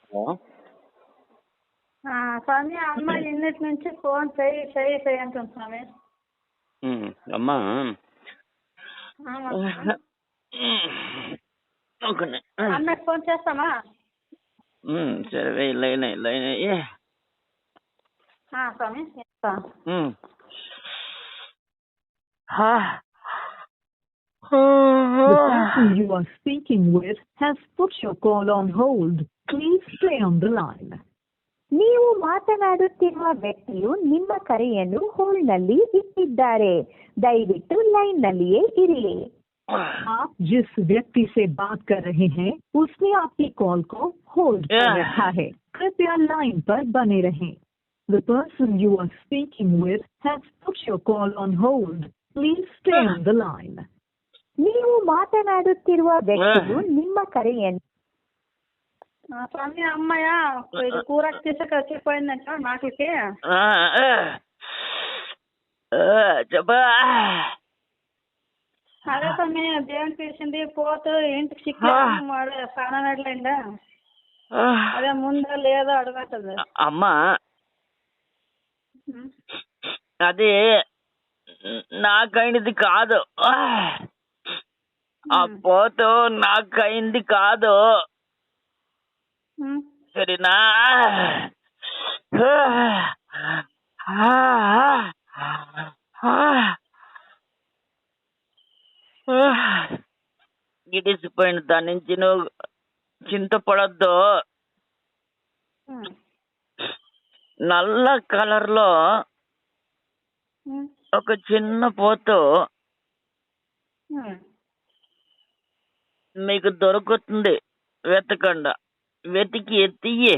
Hello. స్వామి అమ్మ నిన్నటి నుంచి ఫోన్ చెయ్యి అంటుంది స్వామి. అమ్మా అమ్మకి ఫోన్ చేస్తామా? సరే వెయ్యి లైన్ స్వామి The person you are speaking with has put your call on hold. Please stay on the line. ನೀವು ಮಾತನಾಡುತ್ತಿರುವ ವ್ಯಕ್ತಿಯು ನಿಮ್ಮ ಕರೆಯನ್ನು ಹೋಲ್ಡ್ನಲ್ಲಿ ಇಟ್ಟಿದ್ದಾರೆ. ದಯವಿಟ್ಟು ಲೈನ್ನಲ್ಲಿಯೇ ಇರಿ. आप जिस व्यक्ति से बात कर रहे हैं उसने आपकी कॉल को होल्ड पर रखा है. कृपया लाइन पर बने रहें. The person you are speaking with has put your call on hold. Please stay on the line. ನೀವು ಮಾತನಾಡುತ್ತಿರುವ ವ್ಯಕ್ತಿಯು ನಿಮ್ಮ ಕರೆಯನ್ನು స్వామి అమ్మయ్య ఇది కూరకు తీసుకొచ్చిపోయిందంట మాటలకి. చెప్పా. అదే స్వామి దేవుని పిలిచింది పోతూ ఇంటికి చిక్కు వాడు స్నానం వెళ్ళండి. అదే ముందో లేదో అడగట్లేదు. అమ్మా అది నాకైనది కాదు. ఆ పోతూ నాకైంది కాదు. సరేనా? గిడిసిపోయిన దాని నుంచి నువ్వు చింతపడద్దు. నల్ల కలర్ లో ఒక చిన్న పోతు మీకు దొరుకుతుంది. వెతకండా వెతికి ఎత్తియ్యి.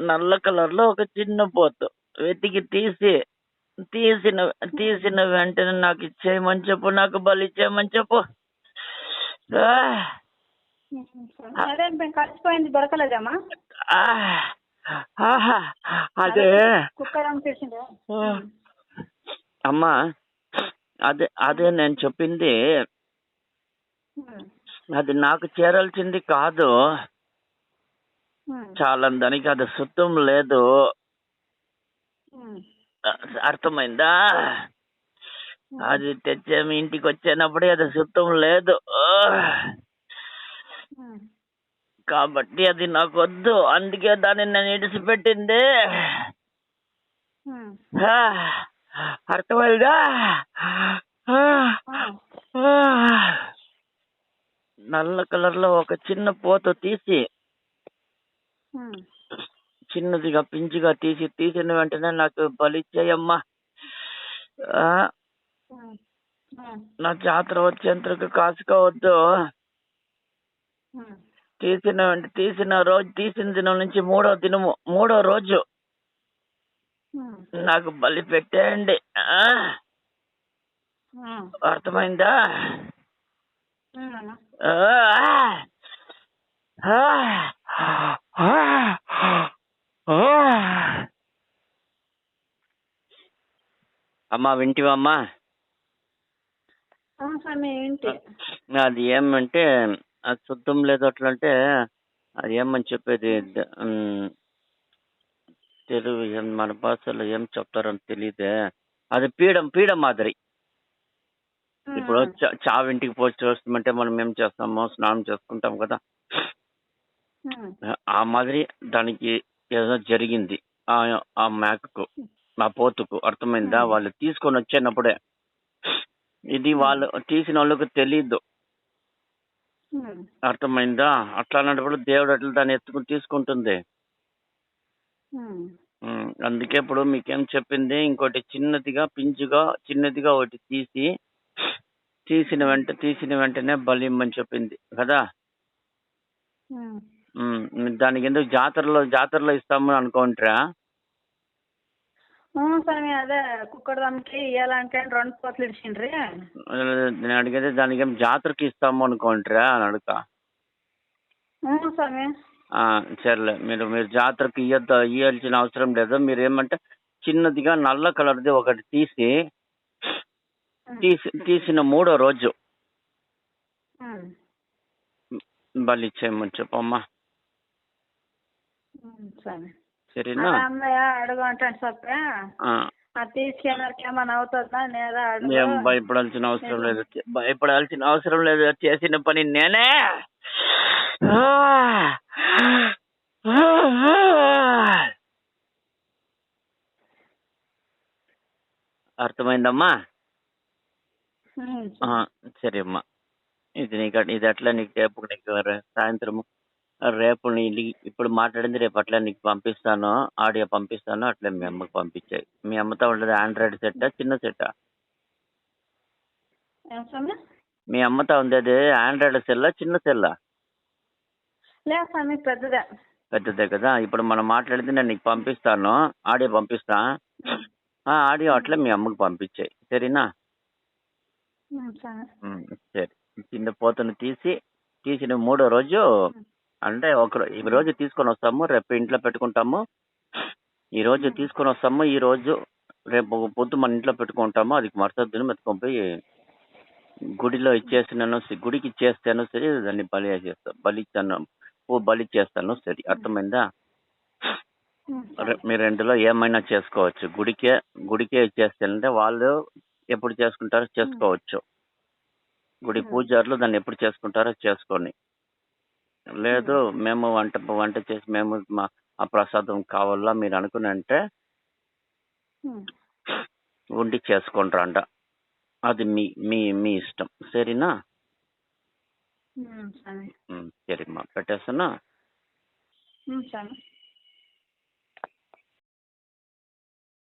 నల్ల కలర్ లో ఒక చిన్న పోతు వెతికి తీసిన వెంటనే నాకు ఇచ్చేయమని చెప్పు. నాకు బలి ఇచ్చేయమని చెప్పు. కలిసిపోయింది దొరకలేదమ్మా. అదే అమ్మా అదే నేను చెప్పింది. అది నాకు చేరాల్సింది కాదు. చాలా దానికి అది సుతం లేదు. అర్థమైందా? అది తెచ్చేమి ఇంటికి వచ్చేటప్పుడే అది సుతం లేదు కాబట్టి అది నాకు వద్దు. అందుకే దాన్ని నేను ఇడిసిపెట్టింది. అర్థమైందా? నల్ల కలర్ లో ఒక చిన్న పోత తీసి చిన్నదిగా పించిగా తీసిన వెంటనే నాకు బలిచ్చేయమ్మా. నా జాతర వచ్చేంతకు కాసుకోవద్దు. తీసిన దినం నుంచి మూడో రోజు నాకు బలి పెట్టేయండి. అర్థమైందా? అమ్మా వింటివమ్మా? అది ఏమంటే అది శుద్ధం లేదు. అట్లంటే అది ఏమని చెప్పేది తెలుగు మన భాషలో ఏం చెప్తారని తెలియదే. అది పీడ మాదిరి. ఇప్పుడు చావింటికి పోస్ట్ వస్తామంటే మనం ఏం చేస్తామో స్నానం చేసుకుంటాం కదా. ఆ మాదిరి దానికి ఏదో జరిగింది ఆ మేకకు, ఆ పోతుకు. అర్థమైందా? వాళ్ళు తీసుకొని వచ్చేటప్పుడే ఇది వాళ్ళు తీసిన వాళ్ళకు తెలీదు. అర్థమైందా? అట్లా అన్నప్పుడు దేవుడు అట్లా దాన్ని ఎత్తుకుని తీసుకుంటుంది. అందుకే ఇప్పుడు మీకేం చెప్పింది, ఇంకోటి చిన్నదిగా పించుగా చిన్నదిగా ఒకటి తీసిన వెంటనే బలి ఇమ్మని చెప్పింది కదా. దానికి ఎందుకు జాతరలో ఇస్తాము అనుకుంటారా? అదే కుక్కడదానికి ఇవ్వాలంటే 2 పోతలు ఇచ్చిండ్రి. నేను అడిగేది దానికి ఏం జాతరకి ఇస్తాము అనుకుంటారా అని అడుగుతా. సరేలే, మీరు జాతరకి ఇవ్వాల్సిన అవసరం లేదు. మీరు ఏమంటే చిన్నదిగా నల్ల కలర్ది ఒకటి తీసిన 3వ రోజు బలి ఇచ్చేయమని చెప్పమ్మా. సరే సరేనా? అలా అన్నయ్య అడుగు అంటాను చెప్పే. ఆ. అది తీసుకెళ్ళడానికి ఏమైనా అవుతుందా? నేనే ఏం అడుగు. భయపడాల్సిన అవసరం లేదు, భయపడాల్సిన అవసరం లేదు. చేసిన పని నేనే. అర్థమైందమ్మా? సరే అమ్మా. ఇది అట్లా నీకు రేపు నీకు సాయంత్రం రేపు ఇప్పుడు మాట్లాడింది రేపు అట్లా నీకు పంపిస్తాను, ఆడియో పంపిస్తాను. అట్లా మీ అమ్మకి పంపించాయి. మీ అమ్మతో ఉండదు ఆండ్రాయిడ్ సెట్టా చిన్న సెట్టా? మీ అమ్మతో ఉండేది ఆండ్రాయిడ్ సెల్లా చిన్న సెల్లా? లేదు స్వామి, పెద్దదే. పెద్దదే కదా. ఇప్పుడు మనం మాట్లాడింది నేను నీకు పంపిస్తాను, ఆడియో పంపిస్తా. ఆడియో అట్లా మీ అమ్మకి పంపించాయి. సరేనా? సరే. చిన్న పోతను తీసిన 3వ రోజు అంటే ఈ రోజు తీసుకొని వస్తాము, రేపు ఇంట్లో పెట్టుకుంటాము. ఈ రోజు తీసుకొని వస్తాము, ఈ రోజు రేపు పొద్దు మన ఇంట్లో పెట్టుకుంటాము. అది మరుసటి దినం ఎత్తుకొని పోయి గుడిలో ఇచ్చేసినాను, గుడికి ఇచ్చేస్తాను. సరే, దాన్ని బలి చేస్తాను, బలి చేస్తాను. సరే, అర్థమైందా? మీరు రెండులో ఏమైనా చేసుకోవచ్చు. గుడికే ఇచ్చేస్తానంటే వాళ్ళు ఎప్పుడు చేసుకుంటారో చేసుకోవచ్చు. గుడి పూజారులు దాన్ని ఎప్పుడు చేసుకుంటారో చేసుకోండి. లేదు మేము వంట చేసి మేము ఆ ప్రసాదం కావాలా మీరు అనుకుని అంటే ఉండి చేసుకుంటారంట. అది మీ ఇష్టం. సరేనా? సరేమ్మా, పెట్టేస్తున్నా.